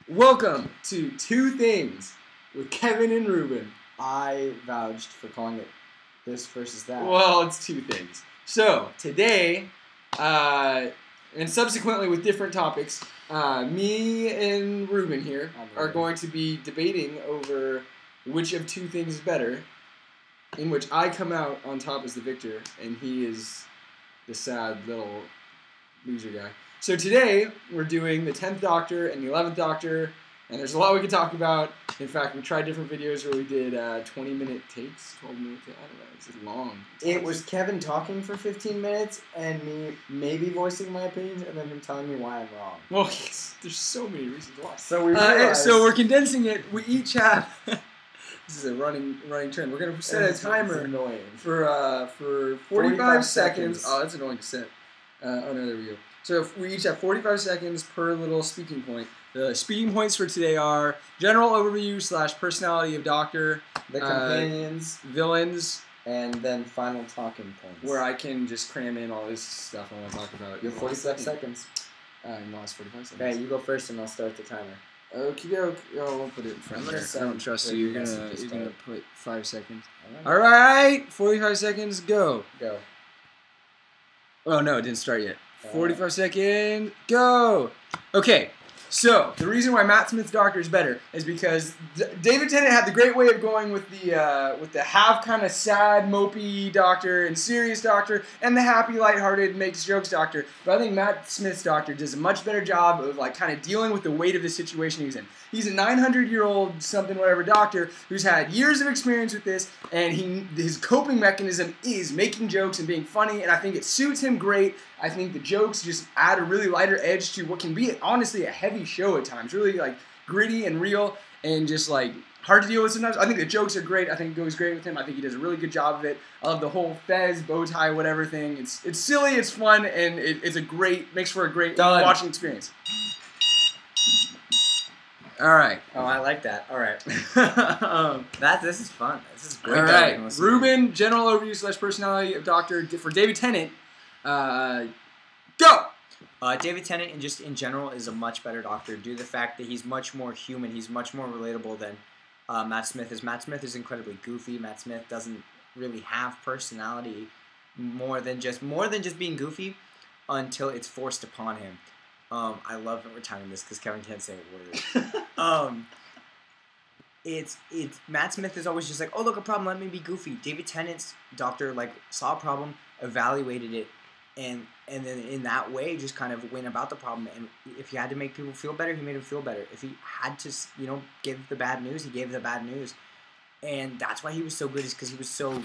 Welcome to Two Things with Kevin and Ruben. I vouched for calling it this versus that. Well, it's two things. So, today, and subsequently with different topics, me and Ruben here are going to be debating over which of two things is better, in which I come out on top as the victor, and he is the sad little loser guy. So today, we're doing the 10th Doctor and the 11th Doctor, and there's a lot we could talk about. In fact, we tried different videos where we did 20-minute takes, 12-minute takes. I don't know, it's just long. It was Kevin talking for 15 minutes and me maybe voicing my opinions and then him telling me why I'm wrong. Well, there's so many reasons why. So we realized... so we're condensing it. We each have... This is a running trend. We're going to set a timer for 45 seconds. Oh, that's annoying to set. Oh, no, there we go. So if we each have 45 seconds per little speaking point. The speaking points for today are general overview / personality of Doctor, the companions, villains, and then final talking points. Where I can just cram in all this stuff I want to talk about. You have 45 seconds. In the last 45 seconds. Okay, you go first and I'll start the timer. Okie doke. Oh, we'll put it in front there. I don't trust you. You're gonna put 5 seconds. All right. 45 seconds. Go. Go. Oh no, it didn't start yet. 45 seconds. Go. Okay. So the reason why Matt Smith's Doctor is better is because David Tennant had the great way of going with the half kind of sad, mopey Doctor and serious Doctor, and the happy, lighthearted, makes jokes Doctor. But I think Matt Smith's Doctor does a much better job of like kind of dealing with the weight of the situation he's in. He's a 900-year-old something whatever doctor who's had years of experience with this, and his coping mechanism is making jokes and being funny, and I think it suits him great. I think the jokes just add a really lighter edge to what can be honestly a heavy show at times, really like gritty and real and just like hard to deal with sometimes. I think the jokes are great. I think it goes great with him. I think he does a really good job of it. I love the whole fez, bow tie, whatever thing. It's silly, it's fun, and it's makes for a great watching experience. All right. Oh, I like that. All right. This is fun. This is great. All right. Ruben, general overview / personality of Doctor for David Tennant. Go! David Tennant, in general, is a much better Doctor due to the fact that he's much more human. He's much more relatable than Matt Smith is. Matt Smith is incredibly goofy. Matt Smith doesn't really have personality more than just being goofy until it's forced upon him. I love that we're timing this because Kevin can't say a word. It's Matt Smith is always just like, oh look, a problem, let me be goofy. David Tennant's Doctor saw a problem, evaluated it, and then in that way just kind of went about the problem. And if he had to make people feel better, he made them feel better. If he had to give the bad news, he gave the bad news. And that's why he was so good, is because he was so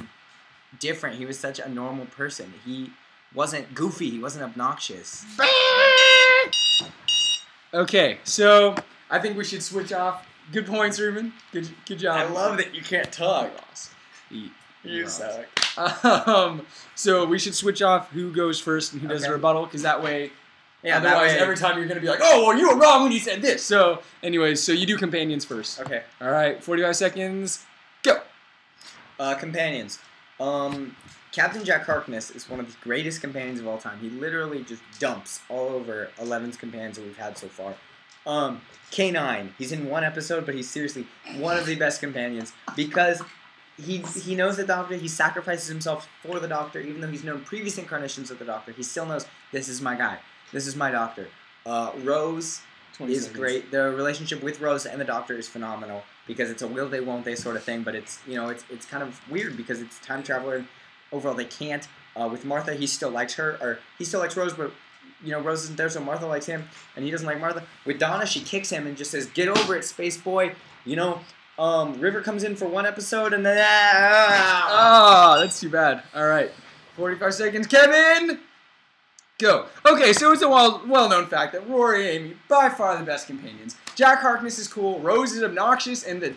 different. He was such a normal person. He wasn't goofy. He wasn't obnoxious. Okay, so I think we should switch off. Good points, Ruben. Good job. I love that you can't talk. You suck. So we should switch off who goes first and who does the rebuttal, because that way, otherwise every time you're going to be like, oh, well, you were wrong when you said this. So anyways, so you do companions first. Okay. All right, 45 seconds, go. Companions. Captain Jack Harkness is one of the greatest companions of all time. He literally just dumps all over 11's companions that we've had so far. K9, he's in one episode, but he's seriously one of the best companions because he knows the Doctor. He sacrifices himself for the Doctor, even though he's known previous incarnations of the Doctor. He still knows, this is my guy. This is my Doctor. Rose is great. The relationship with Rose and the Doctor is phenomenal because it's a will they, won't they sort of thing, but it's kind of weird because it's time traveler. Overall, they can't. With Martha, he still likes her, or he still likes Rose, but Rose isn't there, so Martha likes him, and he doesn't like Martha. With Donna, she kicks him and just says, "Get over it, space boy." River comes in for one episode, and then that's too bad. All right, 45 seconds, Kevin. Go. Okay, so it's a well-known fact that Rory and Amy, by far the best companions. Jack Harkness is cool. Rose is obnoxious, and the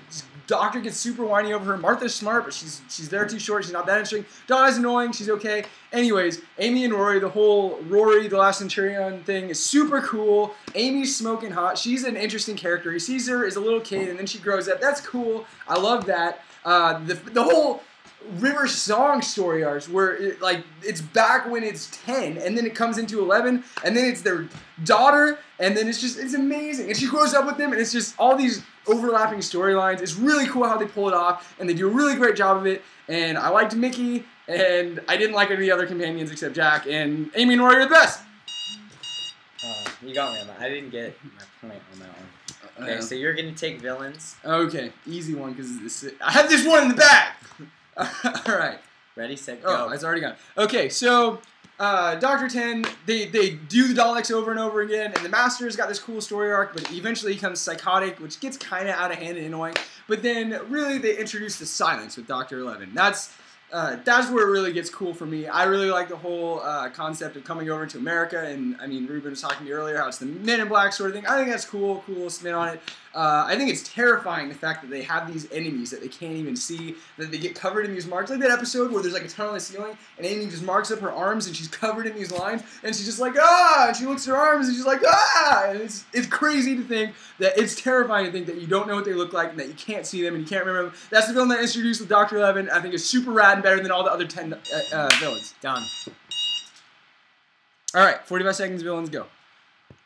Doctor gets super whiny over her. Martha's smart, but she's there too short. She's not that interesting. Donna's annoying. She's okay. Anyways, Amy and Rory, the whole Rory, the Last Centurion thing is super cool. Amy's smoking hot. She's an interesting character. He sees her as a little kid, and then she grows up. That's cool. I love that. The whole River Song story arcs where it's back when it's 10 and then it comes into 11 and then it's their daughter and then it's amazing and she grows up with them and it's just all these overlapping storylines. It's really cool how they pull it off and they do a really great job of it, and I liked Mickey and I didn't like any of the other companions except Jack, and Amy and Rory are the best. You got me on that. I didn't get my point on that one. Okay, so you're going to take villains. Okay, easy one because I have this one in the bag. All right. Ready, set, go. Oh, it's already gone. Okay, so Dr. 10, they do the Daleks over and over again, and the Master's got this cool story arc, but eventually he becomes psychotic, which gets kind of out of hand and annoying. But then, really, they introduce the silence with Dr. 11. That's where it really gets cool for me. I really like the whole concept of coming over to America, and I mean, Ruben was talking to me earlier how it's the Men in Black sort of thing. I think that's cool spin on it. I think it's terrifying the fact that they have these enemies that they can't even see, that they get covered in these marks. Like that episode where there's like a tunnel in the ceiling, and Amy just marks up her arms, and she's covered in these lines, and she's just like, ah! And she looks at her arms, and she's like, ah! And it's crazy to think that it's terrifying to think that you don't know what they look like, and that you can't see them, and you can't remember them. That's the villain that introduced with Dr. 11. I think it's super rad and better than all the other 10 villains. Done. All right, 45 seconds, villains, go.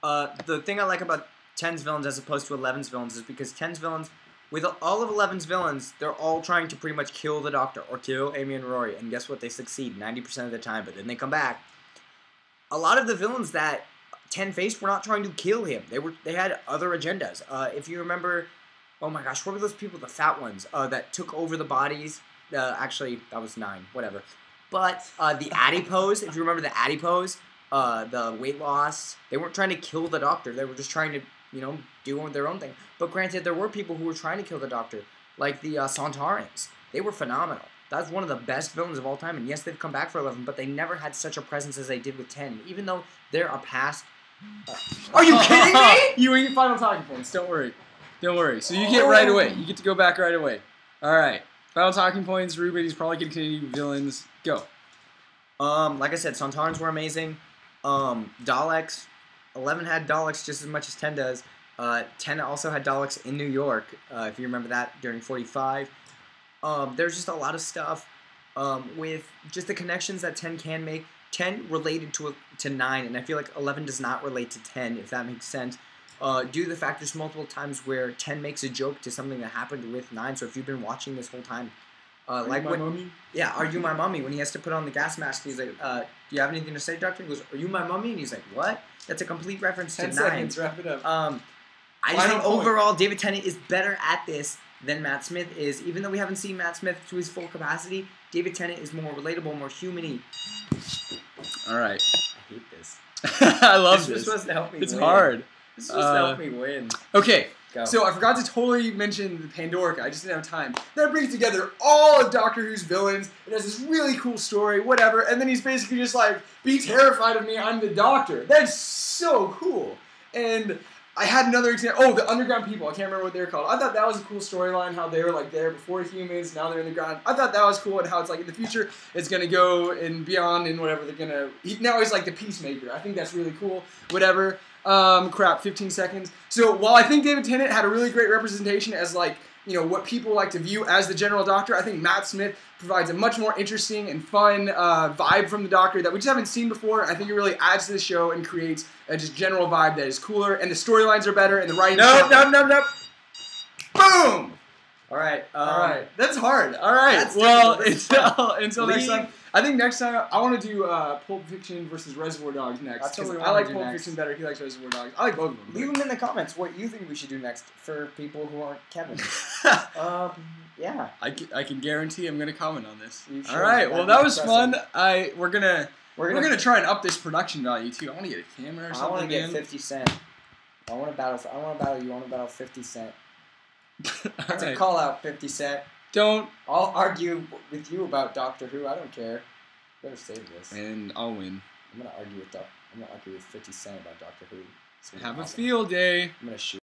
The thing I like about 10's villains as opposed to 11's villains is because 10's villains, with all of 11's villains, they're all trying to pretty much kill the Doctor or kill Amy and Rory, and guess what? They succeed 90% of the time, but then they come back. A lot of the villains that 10 faced were not trying to kill him. They had other agendas. If you remember, oh my gosh, what were those people, the fat ones, that took over the bodies? Actually, that was 9, whatever. But the adipose, if you remember the adipose, the weight loss, they weren't trying to kill the Doctor. They were just trying to, do their own thing. But granted, there were people who were trying to kill the Doctor, like the Sontarans. They were phenomenal. That's one of the best villains of all time. And yes, they've come back for 11, but they never had such a presence as they did with 10. Even though they're a past... Are you kidding me? You get final talking points. Don't worry. Don't worry. So you get right away. You get to go back right away. All right. Final talking points. Ruben, he's probably going to continue villains. Go. Like I said, Sontarans were amazing. Daleks. 11 had Daleks just as much as 10 does. 10 also had Daleks in New York, if you remember that, during 45. There's just a lot of stuff with just the connections that 10 can make. 10 related to 9, and I feel like 11 does not relate to 10, if that makes sense. Due to the fact there's multiple times where 10 makes a joke to something that happened with 9, so if you've been watching this whole time... Are you my mummy? Yeah, are you my mummy? When he has to put on the gas mask, he's like, do you have anything to say, Doctor? He goes, are you my mummy? And he's like, what? That's a complete reference to 9. 10 seconds, wrap it up. I just think overall, David Tennant is better at this than Matt Smith is. Even though we haven't seen Matt Smith to his full capacity, David Tennant is more relatable, more human-y. All right. I hate this. I love this. This was supposed to help me It's win. hard. This is supposed to help me win. Okay. Go. So I forgot to totally mention the Pandorica. I just didn't have time. That brings together all of Doctor Who's villains. It has this really cool story, whatever. And then he's basically just like, be terrified of me, I'm the Doctor. That's so cool. And I had another example. Oh, the underground people. I can't remember what they're called. I thought that was a cool storyline, how they were like there before humans, now they're in the ground. I thought that was cool, and how it's like in the future it's going to go and beyond and whatever they're going to... Now he's like the peacemaker. I think that's really cool. Whatever. Crap, 15 seconds. So while I think David Tennant had a really great representation as like, what people like to view as the General Doctor, I think Matt Smith provides a much more interesting and fun vibe from the Doctor that we just haven't seen before. I think it really adds to the show and creates a just general vibe that is cooler, and the storylines are better, and the writing... Nope. Boom! All right. That's hard. All right. Well, until next time. I think next time I want to do Pulp Fiction versus Reservoir Dogs next. I like Pulp Fiction better. He likes Reservoir Dogs. I like both of them. Leave them in the comments what you think we should do next for people who aren't Kevin. Yeah. I can guarantee I'm going to comment on this. All right. Well, that was fun. We're gonna try and up this production value too. I want to get a camera or something. I want to get 50 Cent. I want to battle you. I want to battle 50 Cent. That's a call out, 50 Cent. Don't. I'll argue with you about Doctor Who. I don't care. Better save this. And I'll win. I'm gonna argue with 50 Cent about Doctor Who. Have a field day. I'm gonna shoot.